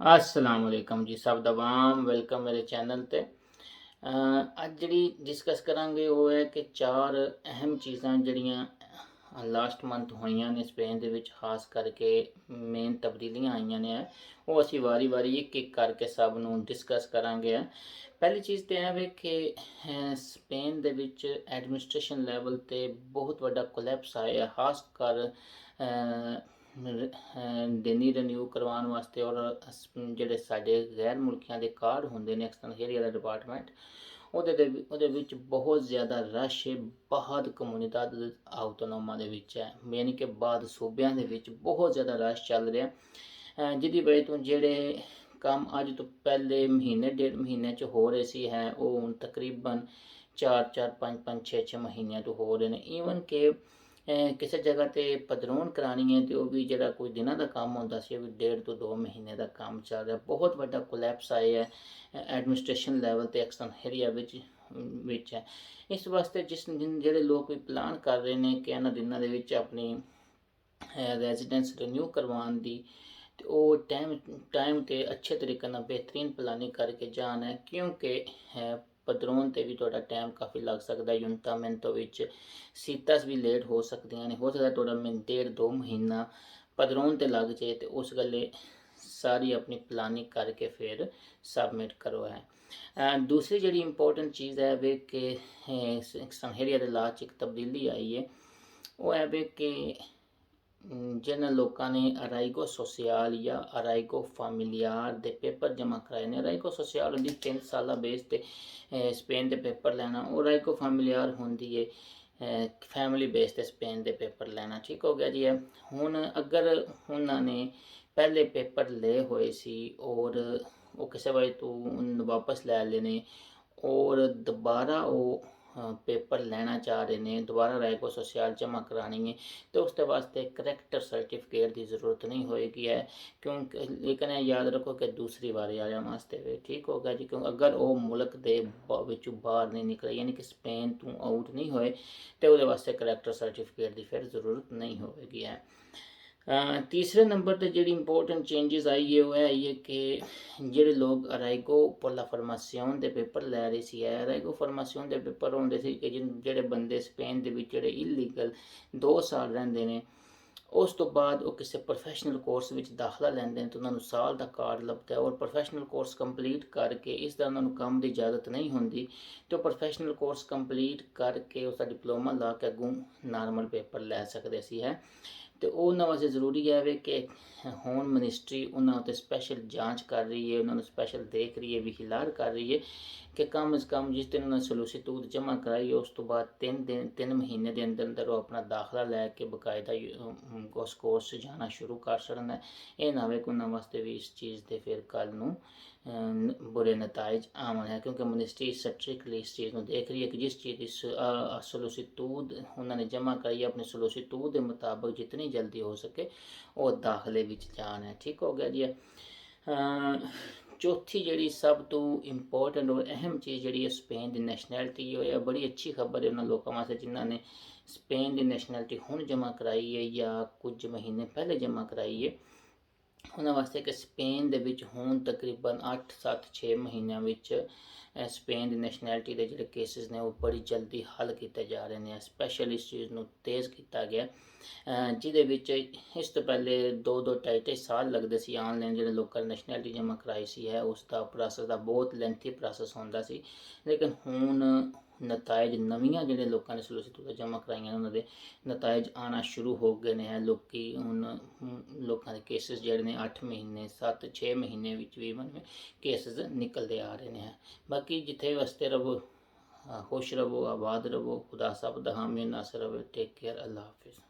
अस्सलाम वालेकुम जी, सब दा वाम वेलकम मेरे चैनल ते। ਅੱਜ ਜਿਹੜੀ ਡਿਸਕਸ ਕਰਾਂਗੇ ਉਹ ਹੈ ਕਿ ਚਾਰ ਅਹਿਮ ਚੀਜ਼ਾਂ ਜਿਹੜੀਆਂ ਲਾਸਟ ਮੰਥ ਹੋਈਆਂ ਨੇ ਸਪੇਨ ਦੇ ਵਿੱਚ, ਖਾਸ ਕਰਕੇ ਮੇਨ ਤਬਦੀਲੀਆਂ ਆਈਆਂ ਨੇ, ਉਹ ਅਸੀਂ ਵਾਰੀ-ਵਾਰੀ ਇੱਕ-ਇੱਕ ਕਰਕੇ ਸਭ ਨੂੰ ਡਿਸਕਸ ਕਰਾਂਗੇ। ਪਹਿਲੀ ਚੀਜ਼ ਤੇ ਇਹ ਵੇ ਕਿ ਸਪੇਨ ਦੇ ਵਿੱਚ ਐਡਮਿਨਿਸਟ੍ਰੇਸ਼ਨ ਲੈਵਲ ਤੇ ਬਹੁਤ ਵੱਡਾ ਕੋਲੈਪਸ ਆਇਆ, ਖਾਸ ਕਰ ਦੇਣੀ ਰਿਨਿਊ ਕਰਵਾਉਣ ਵਾਸਤੇ। ਔਰ ਜਿਹੜੇ ਸਾਡੇ ਗੈਰ ਮੁਲਕੀਆਂ ਦੇ ਕਾਰਡ ਹੁੰਦੇ ਨੇ, ਐਕਸਟਰਨਲ ਏਰੀਆ ਦਾ ਡਿਪਾਰਟਮੈਂਟ, ਉਹਦੇ ਵਿੱਚ ਬਹੁਤ ਜ਼ਿਆਦਾ ਰਸ਼ ਹੈ। ਬਾਹਰ ਕਮਿਊਨਿਟਾਦ ਆਟੋਨੋਮਾ ਦੇ ਵਿੱਚ ਹੈ, ਯਾਨੀ ਕਿ ਬਾਅਦ ਸੂਬਿਆਂ ਦੇ ਵਿੱਚ ਬਹੁਤ ਜ਼ਿਆਦਾ ਰਸ਼ ਚੱਲ ਰਿਹਾ, ਜਿਹਦੀ ਵਜ੍ਹਾ ਤੋਂ ਜਿਹੜੇ ਕੰਮ ਅੱਜ ਤੋਂ ਪਹਿਲੇ ਮਹੀਨੇ ਡੇਢ ਮਹੀਨੇ 'ਚ ਹੋ ਰਹੇ ਸੀ ਉਹ ਹੁਣ ਤਕਰੀਬਨ 4-4 5-5 6-6 ਮਹੀਨਿਆਂ ਤੋਂ ਹੋ ਰਹੇ ਨੇ। ਈਵਨ ਕਿ ਕਿਸੇ ਜਗ੍ਹਾ ਤੇ ਪਦਰੋਨ ਕਰਾਣੀ ਹੈ ਤੇ ਉਹ ਵੀ ਜਿਹੜਾ ਕੋਈ ਦਿਨਾਂ ਦਾ ਕੰਮ ਹੁੰਦਾ ਸੀ, ਉਹ ਵੀ 1.5 ਤੋਂ 2 ਮਹੀਨੇ ਦਾ ਕੰਮ ਚੱਲ ਰਿਹਾ। ਬਹੁਤ ਵੱਡਾ ਕੋਲੈਪਸ ਆਇਆ ਹੈ ਐਡਮਿਨਿਸਟ੍ਰੇਸ਼ਨ ਲੈਵਲ ਤੇ ਐਕਸਟਰਨਲ ਏਰੀਆ ਵਿੱਚ ਹੈ। ਇਸ ਵਾਸਤੇ ਜਿਹੜੇ ਲੋਕ ਵੀ ਪਲਾਨ ਕਰ ਰਹੇ ਨੇ ਕਿ ਇਹਨਾਂ ਦਿਨਾਂ ਦੇ ਵਿੱਚ ਆਪਣੀ ਰੈਜ਼ੀਡੈਂਸ ਰਿਨਿਊ ਕਰਵਾਉਣ ਦੀ, ਤੇ ਉਹ ਟਾਈਮ ਤੇ ਅੱਛੇ ਤਰੀਕੇ ਨਾਲ ਬਿਹਤਰੀਨ ਪਲਾਨਿੰਗ ਕਰਕੇ ਜਾਣ ਹੈ, ਕਿਉਂਕਿ ਪਦਰੋਨ ਤੇ ਵੀ ਤੁਹਾਡਾ ਟਾਈਮ ਕਾਫੀ ਲੱਗ ਸਕਦਾ। ਯੂਨਟਾਮੈਂਟੋ ਵਿੱਚ ਸੀਟਾਸ ਵੀ ਲੇਟ ਹੋ ਸਕਦੀਆਂ ਨੇ, ਹੋ ਸਕਦਾ ਤੁਹਾਡਾ 1.5-2 ਮਹੀਨਾ ਪਦਰੋਨ ਤੇ ਲੱਗ ਜਾਏ, ਤੇ ਉਸ ਗੱਲੇ ਸਾਰੀ ਆਪਣੀ ਪਲਾਨਿੰਗ ਕਰਕੇ ਫਿਰ ਸਬਮਿਟ ਕਰੋ। ਦੂਸਰੀ ਜਿਹੜੀ ਇੰਪੋਰਟੈਂਟ ਚੀਜ਼ ਹੈ ਵੇ ਕਿ ਸੰਹੇਰੀਆ ਦੇ ਲਾਅ 'ਚ ਇੱਕ ਤਬਦੀਲੀ ਆਈ ਹੈ, ਉਹ ਹੈ ਵੇ ਕਿ ਜਿਨ੍ਹਾਂ ਲੋਕਾਂ ਨੇ ਅਰਾਈਗੋ ਸੋਸ਼ਲ ਜਾਂ ਅਰਾਈਗੋ ਫੈਮਿਲੀਆਰ ਦੇ ਪੇਪਰ ਜਮ੍ਹਾਂ ਕਰਾਏ ਨੇ, ਅਰਾਈਗੋ ਸੋਸ਼ਲ ਹੁੰਦੀ 3 ਸਾਲਾਂ ਬੇਸ ਤੇ ਸਪੇਨ ਦੇ ਪੇਪਰ ਲੈਣਾ, ਉਹ ਅਰਾਈਗੋ ਫੈਮਿਲੀਆਰ ਹੁੰਦੀ ਹੈ ਫੈਮਿਲੀ ਬੇਸ ਤੇ ਸਪੇਨ ਦੇ ਪੇਪਰ ਲੈਣਾ। ਠੀਕ ਹੋ ਗਿਆ ਜੀ। ਹੁਣ ਅਗਰ ਉਹਨਾਂ ਨੇ ਪਹਿਲੇ ਪੇਪਰ ਲਏ ਹੋਏ ਸੀ ਔਰ ਉਹ ਕਿਸੇ ਵਜ੍ਹਾ ਤੋਂ ਵਾਪਸ ਲੈ ਲੈਣੇ, ਔਰ ਦੁਬਾਰਾ ਉਹ ਪੇਪਰ ਲੈਣਾ ਚਾਹ ਰਹੇ ਨੇ, ਦੁਬਾਰਾ ਰਾਇਗੋ ਸੋਸ਼ਲ ਜਮ੍ਹਾਂ ਕਰਾਣੀ ਹੈ, ਤੇ ਉਸ ਦੇ ਵਾਸਤੇ ਕਰੈਕਟਰ ਸਰਟੀਫਿਕੇਟ ਦੀ ਜ਼ਰੂਰਤ ਨਹੀਂ ਹੋਏਗੀ ਕਿਉਂਕਿ ਲੇਕਿਨ ਇਹ ਯਾਦ ਰੱਖੋ ਕਿ ਦੂਸਰੀ ਵਾਰੀ ਆਉਣ ਵਾਸਤੇ ਵੇ। ਠੀਕ ਹੋ ਗਿਆ ਜੀ। ਕਿਉਂ ਅਗਰ ਉਹ ਮੁਲਕ ਦੇ ਵਿੱਚੋਂ ਬਾਹਰ ਨਹੀਂ ਨਿਕਲੇ, ਯਾਨੀ ਕਿ ਸਪੇਨ ਤੋਂ ਆਊਟ ਨਹੀਂ ਹੋਏ, ਤੇ ਉਹਦੇ ਵਾਸਤੇ ਕਰੈਕਟਰ ਸਰਟੀਫਿਕੇਟ ਦੀ ਫਿਰ ਜ਼ਰੂਰਤ ਨਹੀਂ ਹੋਵੇਗੀ। ਤੀਸਰੇ ਨੰਬਰ ਤੇ ਜਿਹੜੀ ਇੰਪੋਰਟੈਂਟ ਚੇਂਜਸ ਆਈ ਹੈ ਉਹ ਇਹ ਹੈ ਕਿ ਜਿਹੜੇ ਲੋਕ ਅਰਾਈਗੋ ਪੋਲਾ ਫਾਰਮਾਸੀਓਨ ਦੇ ਪੇਪਰ ਲੈ ਰਹੇ ਸੀ, ਅਰਾਈਗੋ ਫਾਰਮਾਸੀਓਨ ਦੇ ਪੇਪਰ ਹੁੰਦੇ ਸੀ ਕਿ ਜਿਹੜੇ ਬੰਦੇ ਸਪੇਨ ਦੇ ਵਿੱਚ ਜਿਹੜੇ ਇਲੀਗਲ 2 ਸਾਲ ਰਹਿੰਦੇ ਨੇ, ਉਸ ਤੋਂ ਬਾਅਦ ਉਹ ਕਿਸੇ ਪ੍ਰੋਫੈਸ਼ਨਲ ਕੋਰਸ ਵਿੱਚ ਦਾਖਲਾ ਲੈਂਦੇ ਨੇ ਤਾਂ ਉਹਨਾਂ ਨੂੰ ਸਾਲ ਦਾ ਕਾਰਡ ਲੱਭਦਾ, ਔਰ ਪ੍ਰੋਫੈਸ਼ਨਲ ਕੋਰਸ ਕੰਪਲੀਟ ਕਰਕੇ ਇਸ ਦਾ ਉਹਨਾਂ ਨੂੰ ਕੰਮ ਦੀ ਇਜਾਜ਼ਤ ਨਹੀਂ ਹੁੰਦੀ, ਤੇ ਉਹ ਪ੍ਰੋਫੈਸ਼ਨਲ ਕੋਰਸ ਕੰਪਲੀਟ ਕਰਕੇ ਉਸਦਾ ਡਿਪਲੋਮਾ ਲਾ ਕੇ ਅੱਗੋਂ ਨਾਰਮਲ ਪੇਪਰ ਲੈ ਸਕਦੇ ਸੀ। ਤੇ ਉਹਨਾਂ ਵਾਸਤੇ ਜ਼ਰੂਰੀ ਹੈ ਵੇ ਕਿ ਹੁਣ ਮਿਨਿਸਟਰੀ ਉਹਨਾਂ ਉੱਤੇ ਸਪੈਸ਼ਲ ਜਾਂਚ ਕਰ ਰਹੀ ਹੈ, ਉਹਨਾਂ ਨੂੰ ਸਪੈਸ਼ਲ ਦੇਖ ਰਹੀ ਹੈ, ਵਿਖਿਲਾਰ ਕਰ ਰਹੀ ਹੈ ਕਿ ਕਮ ਅਜ਼ ਕਮ ਜਿਸ ਦਿਨ ਉਹਨਾਂ ਸੋਲੀਸਿਟੂਡ ਜਮ੍ਹਾਂ ਕਰਾਈ ਉਸ ਤੋਂ ਬਾਅਦ 3 ਮਹੀਨੇ ਦੇ ਅੰਦਰ ਉਹ ਆਪਣਾ ਦਾਖਲਾ ਲੈ ਕੇ ਬਕਾਇਦਾ ਉਸ ਕੋਰਸ 'ਚ ਜਾਣਾ ਸ਼ੁਰੂ ਕਰ ਸਕਣ। ਇਹ ਨਾ ਹੋਵੇ ਕਿ ਉਹਨਾਂ ਵਾਸਤੇ ਵੀ ਇਸ ਚੀਜ਼ ਦੇ ਫਿਰ ਕੱਲ੍ਹ ਨੂੰ ਬੁਰੇ ਨਤਾਇਜ ਆਉਣ ਹੈ, ਕਿਉਂਕਿ ਮਿਨਿਸਟਰੀ ਸਟ੍ਰਿਕਟਲੀ ਇਸ ਚੀਜ਼ ਨੂੰ ਦੇਖ ਰਹੀ ਹੈ ਕਿ ਜਿਸ ਚੀਜ਼ ਦੀ ਸੋਲੀਸਿਟੂਡ ਉਹਨਾਂ ਨੇ ਜਮ੍ਹਾਂ ਕਰਾਈ ਆਪਣੀ ਸੋਲੀਸਿਟੂਡ ਦੇ ਮੁਤਾਬਕ ਜਿਤਨੀ ਜਲਦੀ ਹੋ ਸਕੇ ਉਹ ਦਾਖਲੇ ਵਿੱਚ ਜਾਣ ਹੈ। ਠੀਕ ਹੋ ਗਿਆ ਜੀ। ਚੌਥੀ ਜਿਹੜੀ ਸਭ ਤੋਂ ਇੰਪੋਰਟੈਂਟ ਔਰ ਅਹਿਮ ਚੀਜ਼ ਜਿਹੜੀ ਹੈ ਸਪੇਨ ਦੀ ਨੈਸ਼ਨੈਲਿਟੀ ਹੋਇਆ, ਬੜੀ ਅੱਛੀ ਖਬਰ ਹੈ ਉਹਨਾਂ ਲੋਕਾਂ ਵਾਸਤੇ ਜਿਨ੍ਹਾਂ ਨੇ ਸਪੇਨ ਦੀ ਨੈਸ਼ਨੈਲਿਟੀ ਹੁਣ ਜਮ੍ਹਾਂ ਕਰਾਈ ਹੈ ਜਾਂ ਕੁਝ ਮਹੀਨੇ ਪਹਿਲੇ ਜਮ੍ਹਾਂ ਕਰਾਈ ਹੈ। ਉਹਨਾਂ ਵਾਸਤੇ ਕਿ ਸਪੇਨ ਦੇ ਵਿੱਚ ਹੁਣ ਤਕਰੀਬਨ 8-7-6 ਮਹੀਨਿਆਂ ਵਿੱਚ ਸਪੇਨ ਦੀ ਨੈਸ਼ਨੈਲਿਟੀ ਦੇ ਜਿਹੜੇ ਕੇਸਿਸ ਨੇ ਉਹ ਬੜੀ ਜਲਦੀ ਹੱਲ ਕੀਤੇ ਜਾ ਰਹੇ ਨੇ। ਸਪੈਸ਼ਲ ਇਸ ਚੀਜ਼ ਨੂੰ ਤੇਜ਼ ਕੀਤਾ ਗਿਆ, ਜਿਹਦੇ ਵਿੱਚ ਇਸ ਤੋਂ ਪਹਿਲੇ 2-2-2.5 ਸਾਲ ਲੱਗਦੇ ਸੀ ਆਨਲਾਈਨ ਜਿਹੜੇ ਲੋਕਾਂ ਨੇ ਨੈਸ਼ਨੈਲਿਟੀ ਜਮ੍ਹਾਂ ਕਰਾਈ ਸੀ ਉਸ ਦਾ ਪ੍ਰੋਸੈਸ ਦਾ ਬਹੁਤ ਲੈਂਥੀ ਪ੍ਰੋਸੈਸ ਹੁੰਦਾ ਸੀ। ਲੇਕਿਨ ਹੁਣ ਨਤਾਇਜ ਨਵੀਆਂ ਜਿਹੜੇ ਲੋਕਾਂ ਨੇ ਸੋਲੀਸਿਟੂਡ ਜਮ੍ਹਾਂ ਕਰਾਈਆਂ ਉਹਨਾਂ ਦੇ ਨਤਾਇਜ ਆਉਣਾ ਸ਼ੁਰੂ ਹੋ ਗਏ ਨੇ। ਲੋਕੀ ਹੁਣ ਲੋਕਾਂ ਦੇ ਕੇਸਿਸ ਜਿਹੜੇ ਨੇ 8 ਮਹੀਨੇ 7-6 ਮਹੀਨੇ ਵਿੱਚ ਵੀ ਕੇਸਿਸ ਨਿਕਲਦੇ ਆ ਰਹੇ ਨੇ। ਬਾਕੀ ਜਿੱਥੇ ਵਸਤੇ ਰਹੋ, ਖੁਸ਼ ਰਹੋ, ਆਬਾਦ ਰਹੋ, ਖੁਦਾ ਸਭ ਦਾ ਹਾਮੀ ਨਾਸਰ ਰਵੇ। ਟੇਕ ਕੇਅਰ, ਅੱਲਾ ਹਾਫਿਜ਼।